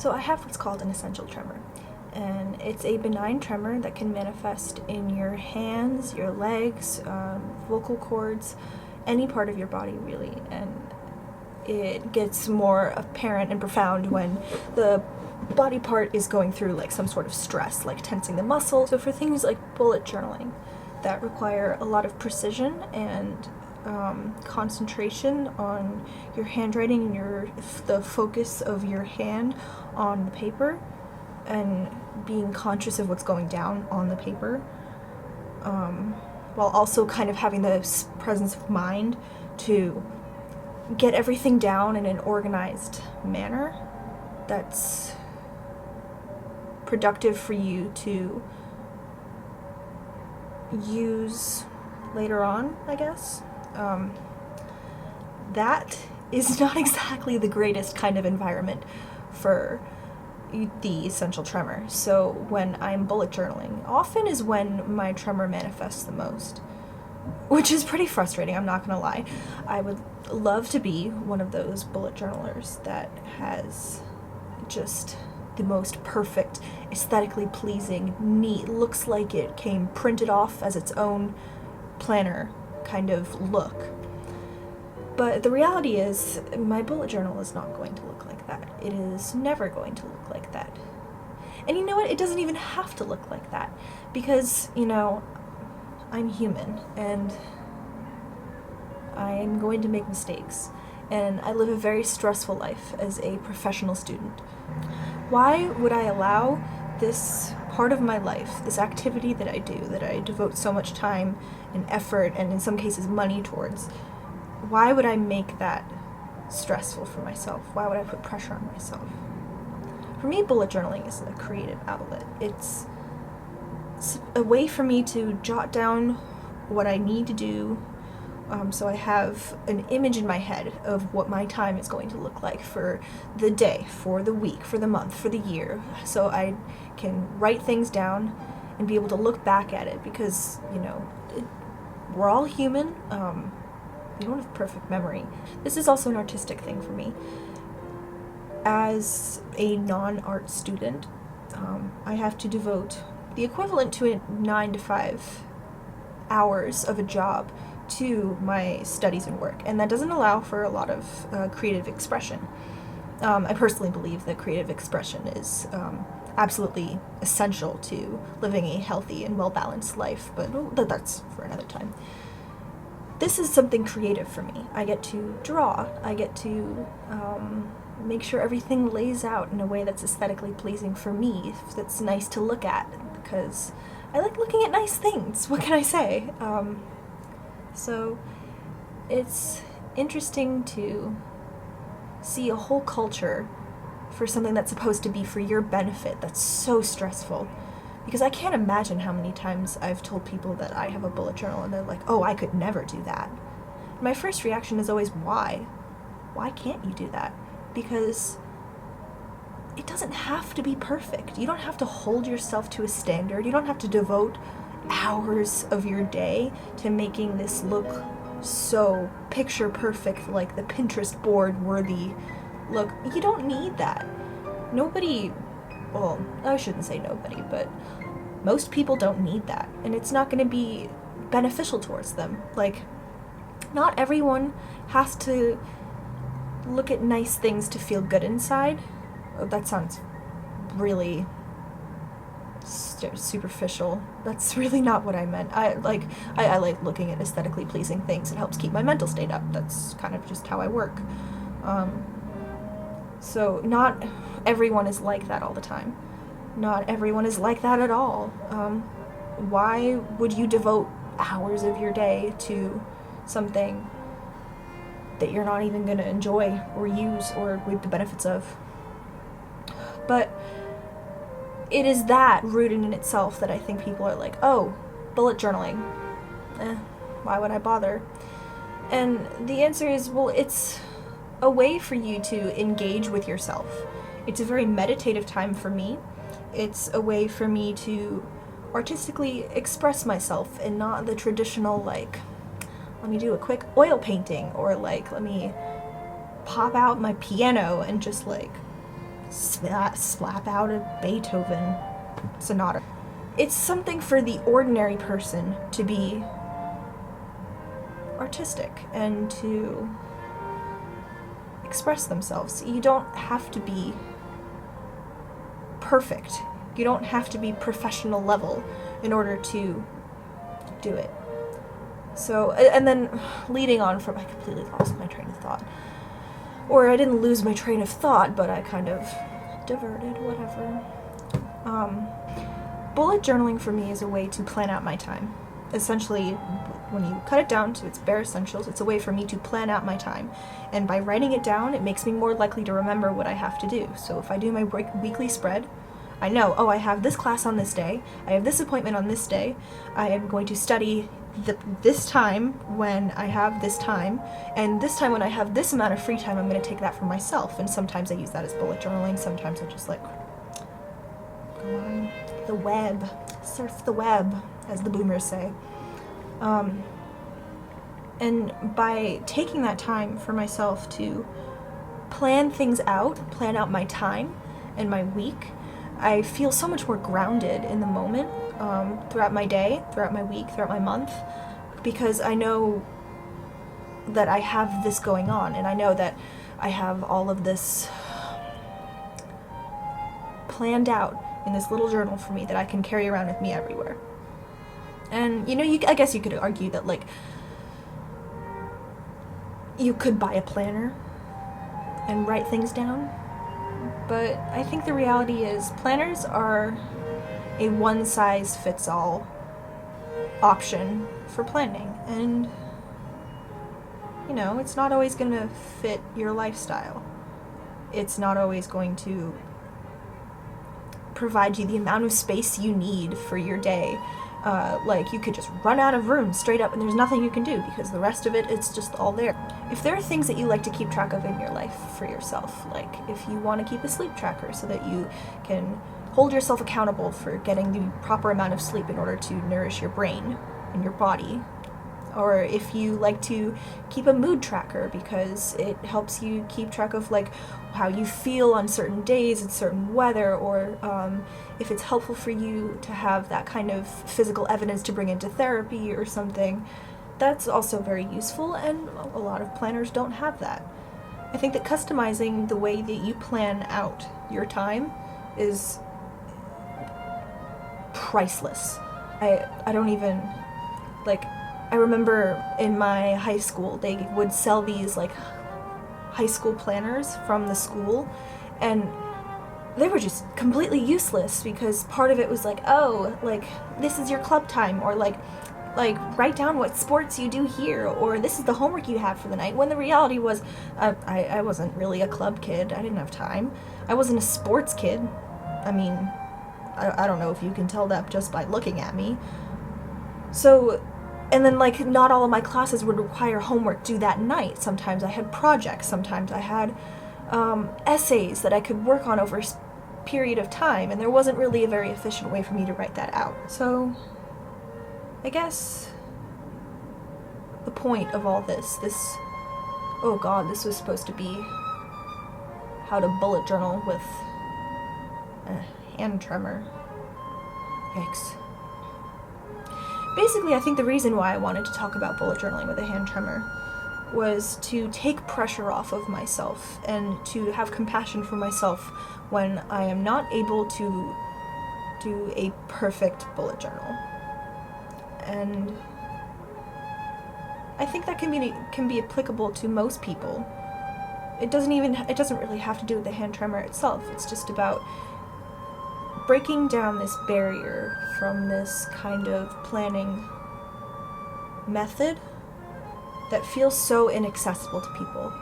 So I have what's called an essential tremor, and it's a benign tremor that can manifest in your hands, your legs, vocal cords, any part of your body really, and it gets more apparent and profound when the body part is going through like some sort of stress, like tensing the muscle. So for things like bullet journaling that require a lot of precision and concentration on your handwriting and the focus of your hand on the paper and being conscious of what's going down on the paper, while also kind of having the presence of mind to get everything down in an organized manner that's productive for you to use later on, I guess. That is not exactly the greatest kind of environment for the essential tremor. So when I'm bullet journaling, often is when my tremor manifests the most, which is pretty frustrating, I'm not gonna lie. I would love to be one of those bullet journalers that has just the most perfect, aesthetically pleasing, neat, looks like it came printed off as its own planner kind of look. But the reality is, my bullet journal is not going to look like that. It is never going to look like that. And you know what? It doesn't even have to look like that. Because, I'm human, and I'm going to make mistakes. And I live a very stressful life as a professional student. Why would I allow this part of my life, this activity that I do, that I devote so much time and effort and in some cases money towards, why would I make that stressful for myself? Why would I put pressure on myself? For me, bullet journaling is a creative outlet. It's a way for me to jot down what I need to do, so I have an image in my head of what my time is going to look like for the day, for the week, for the month, for the year, so I can write things down and be able to look back at it, because, we're all human. We don't have perfect memory. This is also an artistic thing for me. As a non-art student, I have to devote the equivalent to 9 to 5 hours of a job to my studies and work, and that doesn't allow for a lot of creative expression. I personally believe that creative expression is absolutely essential to living a healthy and well-balanced life, but that's for another time. This is something creative for me. I get to draw. I get to make sure everything lays out in a way that's aesthetically pleasing for me, that's nice to look at, because I like looking at nice things. What can I say? So it's interesting to see a whole culture for something that's supposed to be for your benefit that's so stressful. Because I can't imagine how many times I've told people that I have a bullet journal and they're like, oh, I could never do that. My first reaction is always, why? Why can't you do that? Because it doesn't have to be perfect. You don't have to hold yourself to a standard. You don't have to devote hours of your day to making this look so picture perfect, like the Pinterest board worthy look. You don't need that. Nobody, well, I shouldn't say nobody, but most people don't need that, and it's not going to be beneficial towards them. Like, not everyone has to look at nice things to feel good inside. Oh, that sounds really superficial. That's really not what I meant. I like looking at aesthetically pleasing things. It helps keep my mental state up. That's kind of just how I work. So not everyone is like that all the time. Not everyone is like that at all. Why would you devote hours of your day to something that you're not even going to enjoy or use or reap the benefits of? But it is that rooted in itself that I think people are like, oh, bullet journaling. Why would I bother? And the answer is, well, it's a way for you to engage with yourself. It's a very meditative time for me. It's a way for me to artistically express myself, and not the traditional, like, let me do a quick oil painting, or like, let me pop out my piano and just like slap out a Beethoven sonata. It's something for the ordinary person to be artistic and to express themselves. You don't have to be perfect. You don't have to be professional level in order to do it. So, and then leading on from, I completely lost my train of thought. Or I didn't lose my train of thought, but I kind of diverted, whatever. Bullet journaling for me is a way to plan out my time. Essentially, when you cut it down to its bare essentials, it's a way for me to plan out my time. And by writing it down, it makes me more likely to remember what I have to do. So if I do my weekly spread, I know, oh, I have this class on this day, I have this appointment on this day, I am going to study this time when I have this time, and this time when I have this amount of free time, I'm going to take that for myself. And sometimes I use that as bullet journaling, sometimes I just like go on the web, surf the web, as the boomers say. And by taking that time for myself to plan things out, plan out my time and my week, I feel so much more grounded in the moment, throughout my day, throughout my week, throughout my month, because I know that I have this going on, and I know that I have all of this planned out in this little journal for me that I can carry around with me everywhere. And, you know, I guess you could argue that, like, you could buy a planner and write things down, but I think the reality is planners are a one-size-fits-all option for planning, and, you know, it's not always going to fit your lifestyle. It's not always going to provide you the amount of space you need for your day. Like, you could just run out of room straight up and there's nothing you can do because the rest of it, it's just all there. If there are things that you like to keep track of in your life for yourself, like if you want to keep a sleep tracker so that you can hold yourself accountable for getting the proper amount of sleep in order to nourish your brain and your body, or if you like to keep a mood tracker because it helps you keep track of like how you feel on certain days and certain weather, or if it's helpful for you to have that kind of physical evidence to bring into therapy or something, that's also very useful, and a lot of planners don't have that. I think that customizing the way that you plan out your time is priceless. I don't even, like, I remember in my high school, they would sell these, like, high school planners from the school, and they were just completely useless because part of it was like, oh, like, this is your club time, or like write down what sports you do here, or this is the homework you have for the night, when the reality was, I wasn't really a club kid. I didn't have time. I wasn't a sports kid. I mean, I don't know if you can tell that just by looking at me. So, and then, like, not all of my classes would require homework due that night. Sometimes I had projects, sometimes I had essays that I could work on over a period of time, and there wasn't really a very efficient way for me to write that out. So, I guess the point of all this, oh god, this was supposed to be how to bullet journal with a hand tremor. Yikes. Basically, I think the reason why I wanted to talk about bullet journaling with a hand tremor was to take pressure off of myself and to have compassion for myself when I am not able to do a perfect bullet journal. And I think that can be applicable to most people. It doesn't really have to do with the hand tremor itself. It's just about breaking down this barrier from this kind of planning method that feels so inaccessible to people.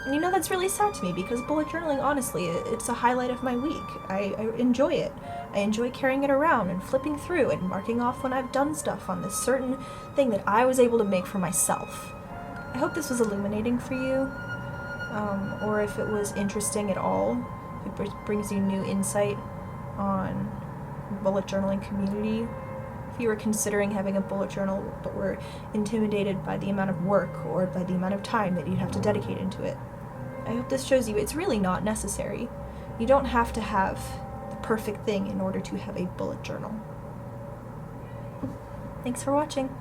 And you know, that's really sad to me because bullet journaling, honestly, it's a highlight of my week. I enjoy it. I enjoy carrying it around and flipping through and marking off when I've done stuff on this certain thing that I was able to make for myself. I hope this was illuminating for you, or if it was interesting at all, if it brings you new insight on bullet journaling community. If you were considering having a bullet journal but were intimidated by the amount of work or by the amount of time that you'd have to dedicate into it, I hope this shows you it's really not necessary. You don't have to have the perfect thing in order to have a bullet journal. Thanks for watching.